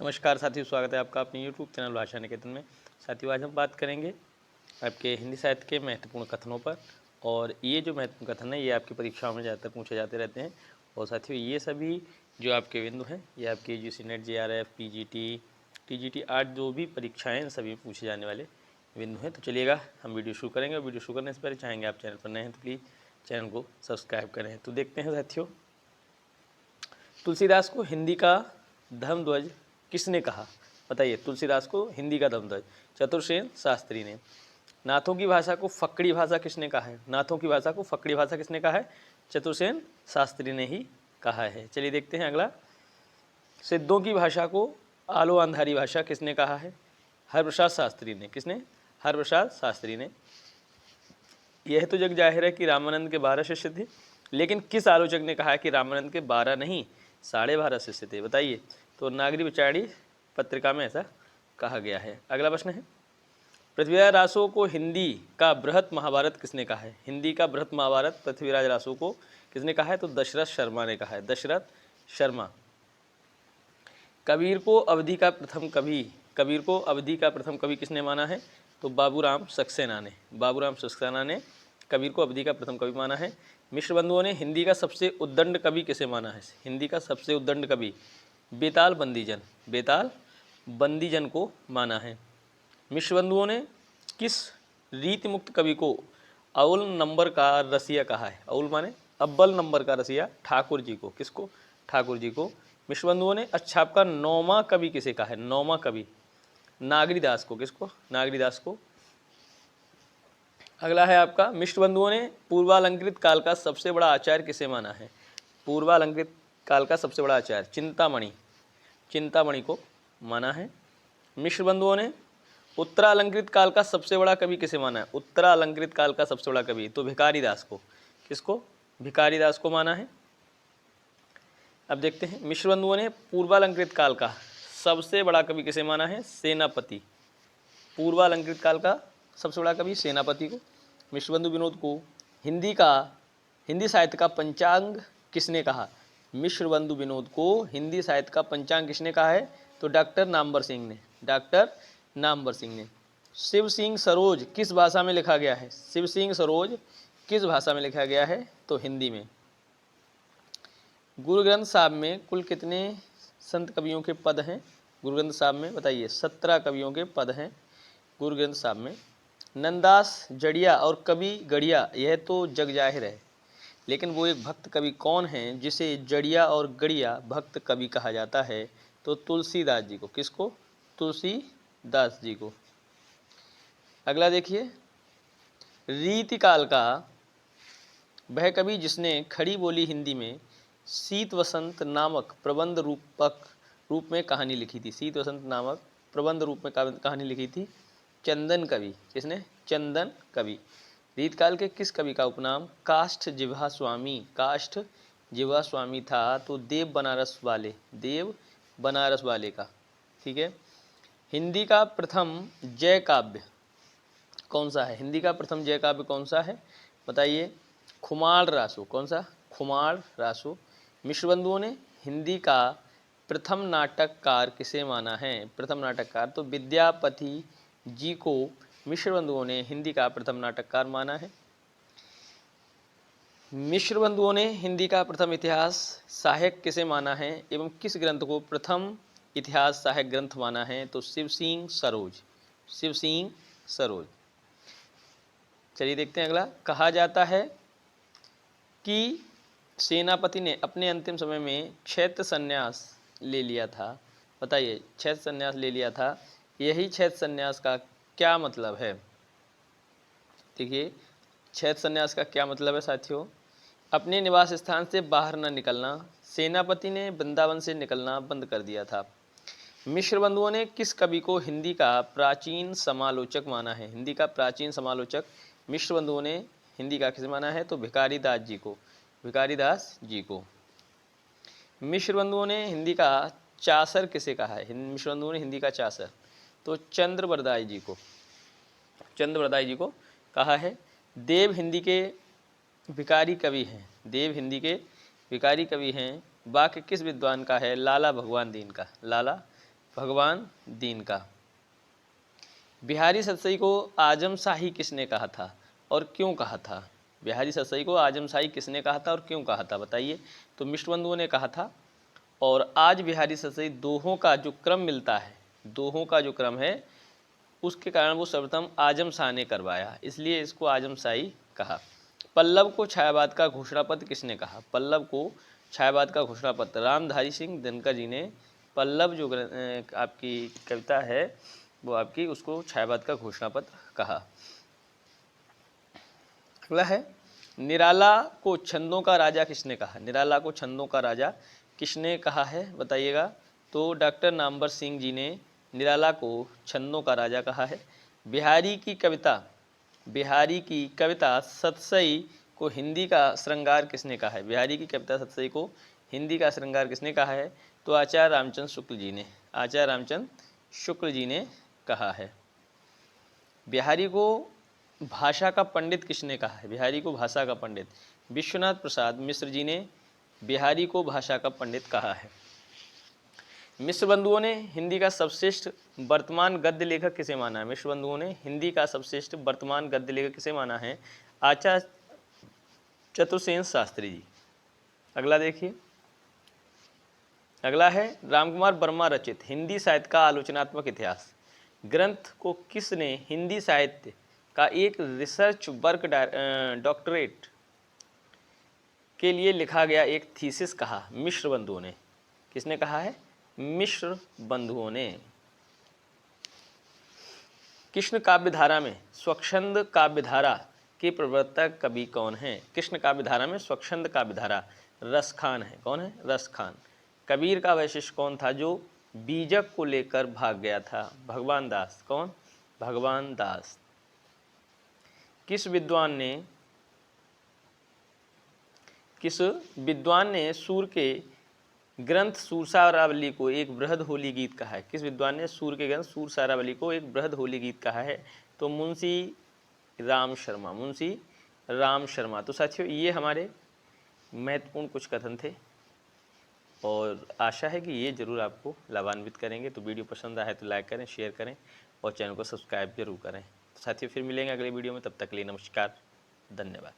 नमस्कार साथियों, स्वागत है आपका अपने यूट्यूब चैनल भाषा निकेतन में। साथियों, आज हम बात करेंगे आपके हिंदी साहित्य के महत्वपूर्ण कथनों पर। और ये जो महत्वपूर्ण कथन है ये आपकी परीक्षाओं में ज़्यादातर पूछे जाते रहते हैं। और साथियों, ये सभी जो आपके बिंदु हैं ये आपके UGC net, JRF, PGT, TGT आदि जो भी परीक्षाएँ हैं सभी पूछे जाने वाले बिंदु हैं। तो चलिएगा हम वीडियो शुरू करेंगे। और वीडियो शुरू करने से पहले चाहेंगे आप चैनल पर नए हैं तो प्लीज़ चैनल को सब्सक्राइब करें। तो देखते हैं साथियों, तुलसीदास को हिंदी का धर्मध्वज किसने कहा? बताइए। तुलसीदास को हिंदी का धर्मध्वज चतुर्सेन शास्त्री ने। नाथों की भाषा को फक्कड़ी भाषा किसने कहा है? नाथों की भाषा को फक्कड़ी भाषा किसने कहा है? चतुर्सेन शास्त्री ने ही कहा है। चलिए देखते हैं अगला। सिद्धों की भाषा को आलो अंधारी भाषा किसने कहा है? हरप्रसाद शास्त्री ने। किसने? हरप्रसाद शास्त्री ने। यह तो जग जाहिर है कि रामानंद के 12 शिष्य थे, लेकिन किस आलोचक ने कहा है कि रामानंद के 12 नहीं 12.5 शिष्य थे? बताइए। तो नागरी विचारणी पत्रिका में ऐसा कहा गया है। अगला प्रश्न है, पृथ्वीराज रासो को हिंदी का बृहत महाभारत किसने कहा है? हिंदी का बृहत महाभारत पृथ्वीराज रासो को किसने कहा है? तो दशरथ शर्मा ने कहा है। दशरथ शर्मा। कबीर को अवधी का प्रथम कवि किसने माना है? तो बाबूराम सक्सेना ने। बाबूराम सक्सेना ने कबीर को अवधी का प्रथम कवि माना है। मिश्र बंधुओं ने हिंदी का सबसे उद्दंड कवि किसे माना है? हिंदी का सबसे उद्दंड कवि बेताल बंदीजन। बेताल बंदीजन को माना है। मिश्र बंधुओं ने किस रीति मुक्त कवि को अव्वल नंबर का रसिया कहा है? अव्वल माने अव्वल नंबर का रसिया ठाकुर जी को। किसको? ठाकुर जी को। मिश्र बंधुओं ने अच्छाप का 9वां कवि किसे कहा है? 9वां कवि नागरीदास को। किसको? नागरीदास को। अगला है आपका, मिश्र बंधुओं ने पूर्वालंकृत काल का सबसे बड़ा आचार्य किसे माना है? पूर्वालंकृत काल का सबसे बड़ा आचार्य चिंतामणि को माना है। मिश्र बंधुओं ने उत्तरालंकृत काल का सबसे बड़ा कवि किसे माना है? उत्तरालंकृत काल का सबसे बड़ा कवि तो भिखारीदास को। किसको? भिखारीदास को माना है। अब देखते हैं, मिश्र बंधुओं ने पूर्वालंकृत काल का सबसे बड़ा कवि किसे माना है? सेनापति। पूर्वालंकृत काल का सबसे बड़ा कवि सेनापति को। मिश्र बंधु विनोद को हिंदी साहित्य का पंचांग किसने कहा? मिश्र बंधु विनोद को हिंदी साहित्य का पंचांग किसने कहा है? तो डॉक्टर नामवर सिंह ने। डॉक्टर नामवर सिंह ने। शिव सिंह सरोज किस भाषा में लिखा गया है? शिव सिंह सरोज किस भाषा में लिखा गया है? तो हिंदी में। गुरु ग्रंथ साहब में कुल कितने संत कवियों के पद हैं? गुरु ग्रंथ साहब में बताइए 17 कवियों के पद हैं गुरु ग्रंथ साहब में। नंददास जड़िया और कवि गढ़िया यह तो जग जाहिर है, लेकिन वो एक भक्त कवि कौन है जिसे जड़िया और गढ़िया भक्त कवि कहा जाता है? तो तुलसीदास जी को। किसको? तुलसीदास जी को। अगला देखिए, रीतिकाल का वह कवि जिसने खड़ी बोली हिंदी में शीत वसंत नामक प्रबंध रूप में कहानी लिखी थी। शीत वसंत नामक प्रबंध रूप में कहानी लिखी थी। चंदन कवि। किसने? चंदन कवि। रीतकाल के किस कवि का उपनाम काष्ठ जिह्वा स्वामी? काष्ठ जिह्वा स्वामी था तो देव बनारस वाले का। ठीक है। हिंदी का प्रथम जय काव्य कौन सा है? हिंदी का प्रथम जय काव्य कौन सा है? बताइए। खुमार रासो। कौन सा? खुमार रासो। मिश्र बंधुओं ने हिंदी का प्रथम नाटककार किसे माना है? प्रथम नाटककार तो विद्यापति जी को मिश्र बंधुओं ने हिंदी का प्रथम नाटककार माना है। मिश्र बंधुओं ने हिंदी का प्रथम इतिहास सहायक किसे माना है एवं किस ग्रंथ को प्रथम इतिहास सहायक ग्रंथ माना है? तो शिव सिंह सरोज। शिव सिंह सरोज। चलिए देखते हैं अगला। कहा जाता है कि सेनापति ने अपने अंतिम समय में क्षेत्र संन्यास ले लिया था। बताइए। क्षेत्र संन्यास ले लिया था, यही क्षेत्र संन्यास का क्या मतलब है? देखिए, क्षेत्र संन्यास का क्या मतलब है साथियों? अपने निवास स्थान से बाहर न निकलना। सेनापति ने वृंदावन से निकलना बंद कर दिया था। मिश्र बंधुओं ने किस कवि को हिंदी का प्राचीन समालोचक माना है? हिंदी का प्राचीन समालोचक मिश्र बंधुओं ने हिंदी का किसे माना है? तो भिखारीदास जी को। भिखारीदास जी को। मिश्र बंधुओं ने हिंदी का चासर किसे कहा है? मिश्र बंधुओं ने हिंदी का चासर तो चंद्रवरदाई जी को। चंद्रवरदाई जी को कहा है। देव हिंदी के विकारी कवि हैं। देव हिंदी के विकारी कवि हैं। वाक्य किस विद्वान का है? लाला भगवान दीन का। लाला भगवान दीन का। बिहारी सतसई को आजम शाही किसने कहा था और क्यों कहा था? बिहारी सतसई को आजम शाही किसने कहा था और क्यों कहा था, बताइए। तो मिश्र बंधुओं ने कहा था। और आज बिहारी सतसई दोहों का जो क्रम मिलता है, दोहों का जो क्रम है, उसके कारण वो सर्वप्रथम आजम शाह ने करवाया, इसलिए इसको आजम शाही कहा। पल्लव को छायावाद का घोषणा पत्र किसने कहा? पल्लव को छायावाद का घोषणा पत्र रामधारी सिंह दिनकर जी ने पल्लव जो आपकी कविता है वो आपकी, उसको छायावाद का घोषणा पत्र कहा। अगला है, निराला को छंदों का राजा किसने कहा? निराला को छंदों का राजा किसने कहा है, बताइएगा। तो डॉक्टर नामवर सिंह जी ने निराला को छंदों का राजा कहा है। बिहारी की कविता सतसई को हिंदी का श्रृंगार किसने कहा है? बिहारी की कविता सतसई को हिंदी का श्रृंगार किसने कहा है? तो आचार्य रामचंद्र शुक्ल जी ने कहा है। बिहारी को भाषा का पंडित किसने कहा है? बिहारी को भाषा का पंडित विश्वनाथ प्रसाद मिश्र जी ने बिहारी को भाषा का पंडित कहा है। मिश्र बंधुओं ने हिंदी का सर्वश्रेष्ठ वर्तमान गद्य लेखक किसे माना है? मिश्र बंधुओं ने हिंदी का सर्वश्रेष्ठ वर्तमान गद्य लेखक किसे माना है? आचार्य चतुर्सेन शास्त्री जी। अगला देखिए, अगला है, रामकुमार वर्मा रचित हिंदी साहित्य का आलोचनात्मक इतिहास ग्रंथ को किसने हिंदी साहित्य का एक रिसर्च वर्क डॉक्टरेट के लिए लिखा गया एक थीसिस कहा? मिश्र बंधुओं ने। किसने कहा है? मिश्र बंधुओं ने। कृष्ण काव्यधारा में स्वच्छंद काव्यधारा के प्रवर्तक कवि कौन है? कृष्ण काव्यधारा में स्वच्छंद काव्यधारा रसखान है। कौन है? रसखान। कबीर का वह शिष्य कौन था जो बीजक को लेकर भाग गया था? भगवान दास। कौन? भगवान दास। किस विद्वान ने सूर के ग्रंथ सूरसारावली को एक बृहद होली गीत कहा है? किस विद्वान ने सूर के ग्रंथ सूरसारावली को एक बृहद होली गीत कहा है? तो मुंशी राम शर्मा। तो साथियों, ये हमारे महत्वपूर्ण कुछ कथन थे और आशा है कि ये जरूर आपको लाभान्वित करेंगे। तो वीडियो पसंद आए तो लाइक करें, शेयर करें और चैनल को सब्सक्राइब जरूर करें। तो साथियों, फिर मिलेंगे अगले वीडियो में, तब तक के लिए नमस्कार, धन्यवाद।